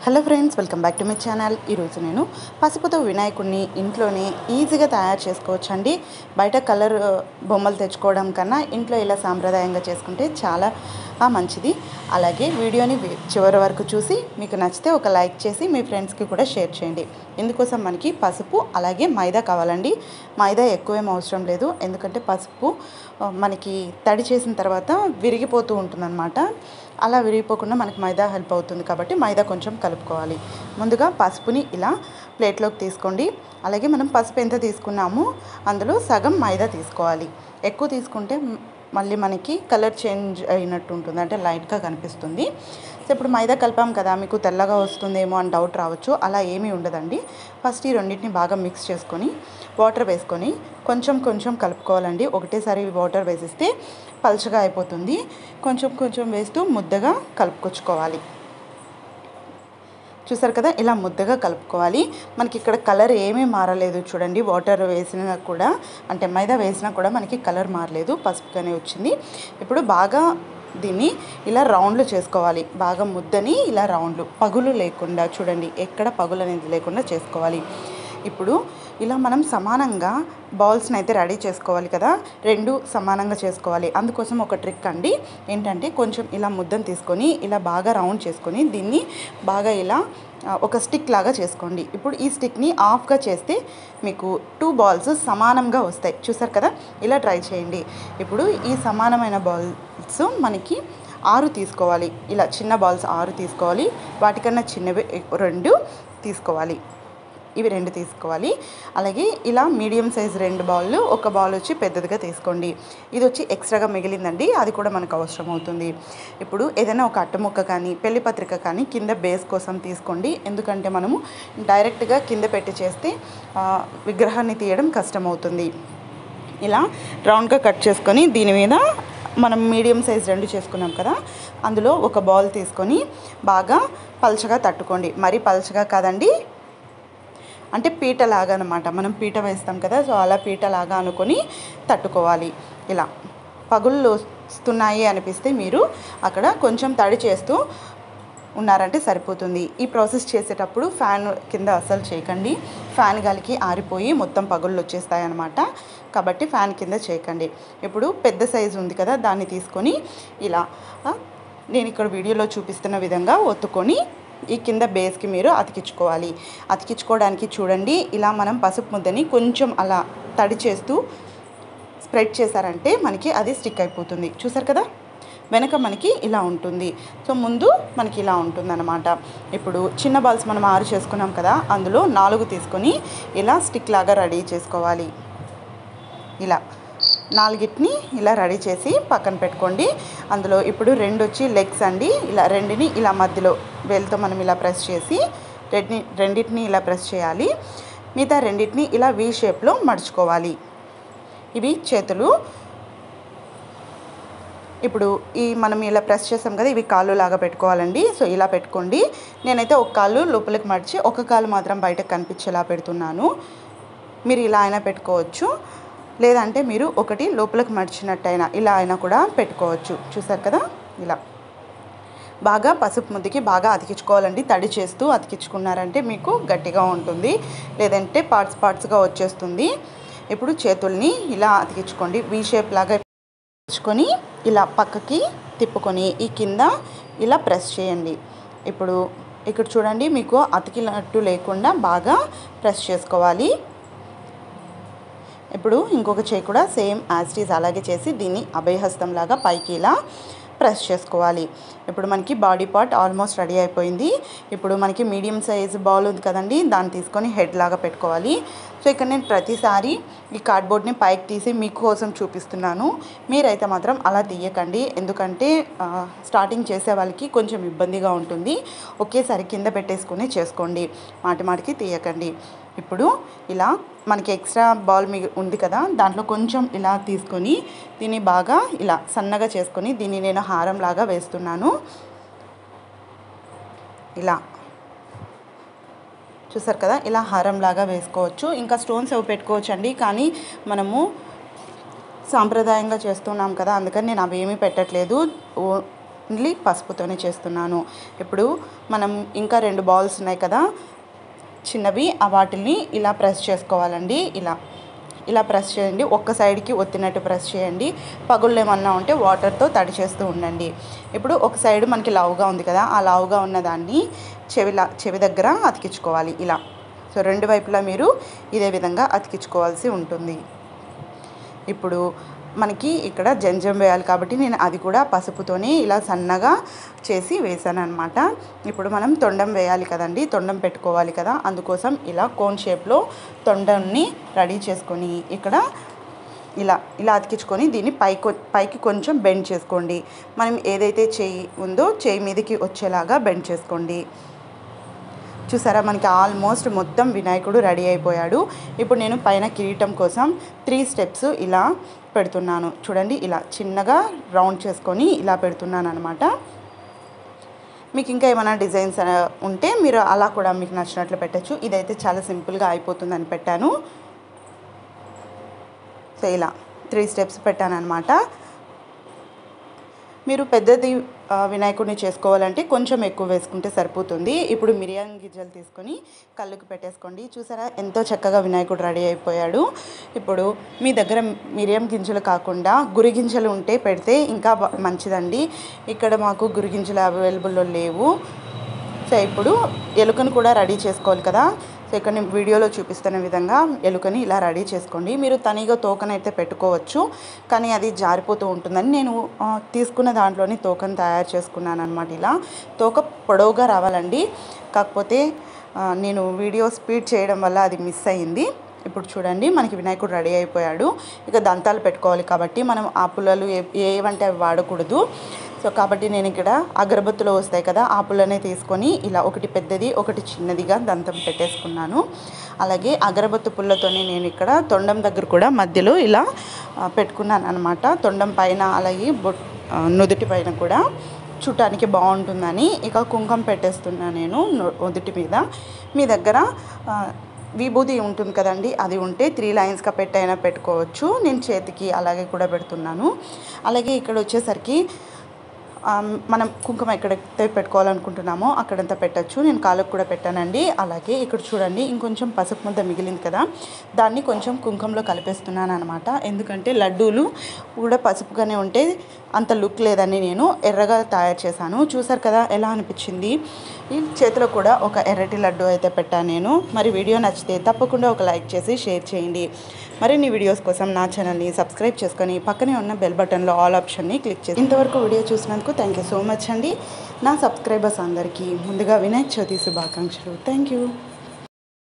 Hello friends, welcome back to my channel. ఈరోజు నేను పసుపుతో వినాయకుడిని ఇంట్లోనే ఈజీగా తయారు చేసుకోవచ్చండి. బయట కలర్ బొమ్మలు తెచ్చుకోవడం కన్నా ఇంట్లో ఇలా సాంప్రదాయంగా చేసుకుంటే చాలా మంచిది. అలాగే వీడియోని చివరి వరకు చూసి మీకు నచ్చితే ఒక లైక్ చేసి మీ ఫ్రెండ్స్కి కూడా షేర్ చేయండి. ఇందుకోసం మనకి పసుపు అలాగే మైదా కావాలండి. మైదా ఎక్కువేం అవసరం లేదు, ఎందుకంటే పసుపు మనకి తడి చేసిన తర్వాత విరిగిపోతూ ఉంటుందన్నమాట. అలా విరిగిపోకుండా మనకి మైదా హెల్ప్ అవుతుంది కాబట్టి మైదా కొంచెం కలుపుకోవాలి. ముందుగా పసుపుని ఇలా ప్లేట్లోకి తీసుకోండి. అలాగే మనం పసుపు ఎంత తీసుకున్నామో అందులో సగం మైదా తీసుకోవాలి. ఎక్కువ తీసుకుంటే మళ్ళీ మనకి కలర్ చేంజ్ అయినట్టు ఉంటుంది, అంటే లైట్గా కనిపిస్తుంది. సో ఇప్పుడు మైదా కలిపాం కదా, మీకు తెల్లగా వస్తుందేమో అని డౌట్ రావచ్చు. అలా ఏమీ ఉండదండి. ఫస్ట్ ఈ రెండింటిని బాగా మిక్స్ చేసుకొని వాటర్ వేసుకొని కొంచెం కొంచెం కలుపుకోవాలండి. ఒకటేసారి వాటర్ వేసిస్తే పల్చగా అయిపోతుంది. కొంచెం కొంచెం వేస్తూ ముద్దగా కలుపుకొచ్చుకోవాలి. చూసారు కదా, ఇలా ముద్దగా కలుపుకోవాలి. మనకి ఇక్కడ కలర్ ఏమీ మారలేదు చూడండి. వాటర్ వేసినా కూడా, అంటే మైదా వేసినా కూడా మనకి కలర్ మారలేదు, పసుపుగానే వచ్చింది. ఇప్పుడు బాగా దీన్ని ఇలా రౌండ్లు చేసుకోవాలి. బాగా ముద్దని ఇలా రౌండ్లు, పగులు లేకుండా చూడండి, ఎక్కడ పగులు అనేది లేకుండా చేసుకోవాలి. ఇప్పుడు ఇలా మనం సమానంగా బాల్స్ని అయితే రెడీ చేసుకోవాలి కదా, రెండు సమానంగా చేసుకోవాలి. అందుకోసం ఒక ట్రిక్ అండి. ఏంటంటే కొంచెం ఇలా ముద్దను తీసుకొని ఇలా బాగా రౌండ్ చేసుకొని దీన్ని బాగా ఇలా ఒక స్టిక్ లాగా చేసుకోండి. ఇప్పుడు ఈ స్టిక్ని ఆఫ్గా చేస్తే మీకు 2 బాల్స్ సమానంగా వస్తాయి. చూసారు కదా, ఇలా ట్రై చేయండి. ఇప్పుడు ఈ సమానమైన బాల్స్ మనకి 6 తీసుకోవాలి. ఇలా చిన్న బాల్స్ 6 తీసుకోవాలి. వాటికన్నా చిన్నవి 2 తీసుకోవాలి. ఇవి 2 తీసుకోవాలి. అలాగే ఇలా మీడియం సైజ్ 2 బాల్, ఒక బాల్ వచ్చి పెద్దదిగా తీసుకోండి. ఇది వచ్చి ఎక్స్ట్రాగా మిగిలిందండి, అది కూడా మనకు అవసరం అవుతుంది. ఇప్పుడు ఏదైనా ఒక అట్టముక్క కానీ పెళ్లి పత్రిక కానీ కింద బేస్ కోసం తీసుకోండి. ఎందుకంటే మనము డైరెక్ట్గా కింద పెట్టి చేస్తే విగ్రహాన్ని తీయడం కష్టమవుతుంది. ఇలా రౌండ్గా కట్ చేసుకొని దీని మీద మనం మీడియం సైజ్ 2 చేసుకున్నాం కదా, అందులో ఒక బాల్ తీసుకొని బాగా పల్చగా తట్టుకోండి. మరీ పల్చగా కాదండి, అంటే పీటలాగా అనమాట. మనం పీట వేస్తాం కదా, సో అలా పీటలాగా అనుకొని తట్టుకోవాలి. ఇలా పగుళ్ళు వస్తున్నాయి అనిపిస్తే మీరు అక్కడ కొంచెం తడి చేస్తూ ఉన్నారంటే సరిపోతుంది. ఈ ప్రాసెస్ చేసేటప్పుడు ఫ్యాన్ కింద అస్సలు చేయకండి. ఫ్యాన్ గాలికి ఆరిపోయి మొత్తం పగుళ్ళు వచ్చేస్తాయి అన్నమాట. కాబట్టి ఫ్యాన్ కింద చేయకండి. ఇప్పుడు పెద్ద సైజు ఉంది కదా, దాన్ని తీసుకొని ఇలా నేను ఇక్కడ వీడియోలో చూపిస్తున్న విధంగా ఒత్తుకొని ఈ కింద బేస్కి మీరు అతికించుకోవాలి. అతికించుకోవడానికి చూడండి, ఇలా మనం పసుపు ముద్దని కొంచెం అలా తడి చేస్తూ స్ప్రెడ్ చేశారంటే మనకి అది స్టిక్ అయిపోతుంది. చూసారు కదా, వెనక మనకి ఇలా ఉంటుంది. సో ముందు మనకి ఇలా ఉంటుంది అన్నమాట. ఇప్పుడు చిన్న బాల్స్ మనం 6 చేసుకున్నాం కదా, అందులో 4 తీసుకొని ఇలా స్టిక్ లాగా రెడీ చేసుకోవాలి. ఇలా 4ని ఇలా రెడీ చేసి పక్కన పెట్టుకోండి. అందులో ఇప్పుడు 2 వచ్చి లెగ్స్ అండి. ఇలా 2ని ఇలా మధ్యలో వేలుతో మనం ఇలా ప్రెస్ చేసి రెండింటిని ఇలా ప్రెస్ చేయాలి. మిగతా 2ని ఇలా వీ షేప్లో మడుచుకోవాలి. ఇవి చేతులు. ఇప్పుడు ఈ మనం ఇలా ప్రెస్ చేసాం కదా, ఇవి కాళ్ళు లాగా పెట్టుకోవాలండి. సో ఇలా పెట్టుకోండి. నేనైతే ఒక కాళ్ళు లోపలికి మడిచి ఒక కాళ్ళు మాత్రం బయటకు కనిపించేలా పెడుతున్నాను. మీరు ఇలా అయినా పెట్టుకోవచ్చు, లేదంటే మీరు ఒకటి లోపలికి మడిచినట్టయినా ఇలా అయినా కూడా పెట్టుకోవచ్చు. చూసారు కదా, ఇలా బాగా పసుపు ముద్దికి బాగా అతికించుకోవాలండి. తడి చేస్తూ అతికించుకున్నారంటే మీకు గట్టిగా ఉంటుంది, లేదంటే పార్ట్స్గా వచ్చేస్తుంది. ఇప్పుడు చేతుల్ని ఇలా అతికించుకోండి. వీ షేప్ లాగా అతికించుకొని ఇలా పక్కకి తిప్పుకొని ఈ కింద ఇలా ప్రెస్ చేయండి. ఇప్పుడు ఇక్కడ చూడండి, మీకు అతికినట్టు లేకుండా బాగా ప్రెస్ చేసుకోవాలి. ఇప్పుడు ఇంకొక చేయి కూడా సేమ్ యాజ్ ఇట్ ఈజ్ అలాగే చేసి దీన్ని అభయహస్తం లాగా పైకి ఇలా ప్రెస్ చేసుకోవాలి. ఇప్పుడు మనకి బాడీ పార్ట్ ఆల్మోస్ట్ రెడీ అయిపోయింది. ఇప్పుడు మనకి మీడియం సైజ్ బాల్ ఉంది కదండి, దాన్ని తీసుకొని హెడ్ లాగా పెట్టుకోవాలి. సో ఇక్కడ నేను ప్రతిసారి ఈ కార్డ్బోర్డ్ని పైకి తీసి మీకోసం చూపిస్తున్నాను. మీరైతే మాత్రం అలా తీయకండి, ఎందుకంటే స్టార్టింగ్ చేసే వాళ్ళకి కొంచెం ఇబ్బందిగా ఉంటుంది. ఒకేసారి కింద పెట్టేసుకుని చేసుకోండి, మాటికి తీయకండి. ఇప్పుడు ఇలా మనకి ఎక్స్ట్రా బాల్ ఉంది కదా, దాంట్లో కొంచెం ఇలా తీసుకొని దీన్ని బాగా ఇలా సన్నగా చేసుకొని దీన్ని నేను హారం లాగా వేస్తున్నాను. ఇలా చూసారు కదా, ఇలా హారం లాగా వేసుకోవచ్చు. ఇంకా స్టోన్స్ అవి పెట్టుకోవచ్చు అండి, కానీ మనము సాంప్రదాయంగా చేస్తున్నాం కదా, అందుకని నేను అవి ఏమీ పెట్టట్లేదు. ఓన్లీ పసుపుతోనే చేస్తున్నాను. ఇప్పుడు మనం ఇంకా 2 బాల్స్ ఉన్నాయి కదా చిన్నవి, వాటిని ఇలా ప్రెస్ చేసుకోవాలండి. ఇలా ప్రెస్ చేయండి. ఒక్క సైడ్కి ఒత్తినట్టు ప్రెస్ చేయండి. పగుళ్ళు ఏమన్నా ఉంటే వాటర్తో తడి చేస్తూ ఉండండి. ఇప్పుడు ఒక సైడ్ మనకి లావుగా ఉంది కదా, ఆ లావుగా ఉన్న దాన్ని చెవి దగ్గర అతికించుకోవాలి ఇలా. సో 2 వైపులా మీరు ఇదే విధంగా అతికించుకోవాల్సి ఉంటుంది. ఇప్పుడు మనకి ఇక్కడ జంజం వేయాలి కాబట్టి నేను అది కూడా పసుపుతోనే ఇలా సన్నగా చేసి వేసాను అనమాట. ఇప్పుడు మనం తొండం వేయాలి కదండి, తొండం పెట్టుకోవాలి కదా, అందుకోసం ఇలా కోన్ షేప్లో తొండంని రెడీ చేసుకొని ఇక్కడ ఇలా అతికించుకొని దీన్ని పైకి కొంచెం బెండ్ చేసుకోండి. మనం ఏదైతే చెయ్యి ఉందో చెయ్యి మీదకి వచ్చేలాగా బెండ్ చేసుకోండి. చూసారా, మనకి ఆల్మోస్ట్ మొత్తం వినాయకుడు రెడీ అయిపోయాడు. ఇప్పుడు నేను పైన కిరీటం కోసం 3 స్టెప్స్ ఇలా పెడుతున్నాను. చూడండి, ఇలా చిన్నగా రౌండ్ చేసుకొని ఇలా పెడుతున్నాను అనమాట. మీకు ఇంకా ఏమైనా డిజైన్స్ ఉంటే మీరు అలా కూడా మీకు నచ్చినట్లు పెట్టచ్చు. ఇదైతే చాలా సింపుల్గా అయిపోతుందని పెట్టాను. సో ఇలా 3 స్టెప్స్ పెట్టాను అనమాట. మీరు పెద్దది వినాయకుడిని చేసుకోవాలంటే కొంచెం ఎక్కువ వేసుకుంటే సరిపోతుంది. ఇప్పుడు మిరియాల గింజలు తీసుకొని కళ్ళుకి పెట్టేసుకోండి. చూసారా, ఎంతో చక్కగా వినాయకుడు రెడీ అయిపోయాడు. ఇప్పుడు మీ దగ్గర మిరియం గింజలు కాకుండా గురి గింజలు ఉంటే పెడితే ఇంకా మంచిదండి. ఇక్కడ మాకు గురి గింజలు అవైలబుల్లో లేవు. సో ఇప్పుడు ఎలుకను కూడా రెడీ చేసుకోవాలి కదా. సో ఇక్కడ నేను వీడియోలో చూపిస్తున్న విధంగా ఎలుకని ఇలా రెడీ చేసుకోండి. మీరు తనీగా తోకనైతే పెట్టుకోవచ్చు, కానీ అది జారిపోతూ ఉంటుందని నేను తీసుకున్న దాంట్లోని తోకను తయారు చేసుకున్నాను అనమాట. ఇలా తోక పొడవుగా రావాలండి, కాకపోతే నేను వీడియో స్పీడ్ చేయడం వల్ల అది మిస్ అయ్యింది. ఇప్పుడు చూడండి, మనకి వినాయకుడు రెడీ అయిపోయాడు. ఇక దంతాలు పెట్టుకోవాలి కాబట్టి మనం ఆ పుల్లలు ఏవంటే అవి వాడకూడదు. సో కాబట్టి నేను ఇక్కడ అగరబత్తులు వస్తాయి కదా, ఆ పుల్లనే తీసుకొని ఇలా ఒకటి పెద్దది ఒకటి చిన్నదిగా దంతం పెట్టేసుకున్నాను. అలాగే అగరబత్తు పుల్లతోనే నేను ఇక్కడ తొండం దగ్గర కూడా మధ్యలో ఇలా పెట్టుకున్నాను అనమాట. తొండం పైన అలాగే నుదుటి పైన కూడా చూడటానికి బాగుంటుందని ఇక కుంకుమ పెట్టేస్తున్నాను నేను నుదుటి మీద. మీ దగ్గర విభూది ఉంటుంది కదండి, అది ఉంటే 3 లైన్స్గా పెట్టైనా పెట్టుకోవచ్చు. నేను చేతికి అలాగే కూడా పెడుతున్నాను. అలాగే ఇక్కడ వచ్చేసరికి మనం కుంకుమ ఎక్కడైతే పెట్టుకోవాలనుకుంటున్నామో అక్కడంతా పెట్టచ్చు. నేను కాళ్ళకు కూడా పెట్టానండి. అలాగే ఇక్కడ చూడండి, ఇంకొంచెం పసుపు ముద్ద మిగిలింది కదా, దాన్ని కొంచెం కుంకుమలో కలిపేస్తున్నాను అనమాట. ఎందుకంటే లడ్డూలు కూడా పసుపుగానే ఉంటే అంత లుక్ లేదని నేను ఎర్రగా తయారు చేశాను. చూసారు కదా ఎలా అనిపించింది. ఈ చేతిలో కూడా ఒక ఎర్రటి లడ్డు అయితే పెట్టాను నేను. మరి వీడియో నచ్చితే తప్పకుండా ఒక లైక్ చేసి షేర్ చేయండి. మరిన్ని వీడియోస్ కోసం నా ఛానల్ని సబ్స్క్రైబ్ చేసుకొని పక్కనే ఉన్న బెల్ బటన్లో ఆల్ ఆప్షన్ని క్లిక్ చేసి ఇంతవరకు వీడియో చూసినందుకు థ్యాంక్ యూ సో మచ్ అండి. నా సబ్స్క్రైబర్స్ అందరికీ ముందుగా వినాయక చవితి శుభాకాంక్షలు. Thank you.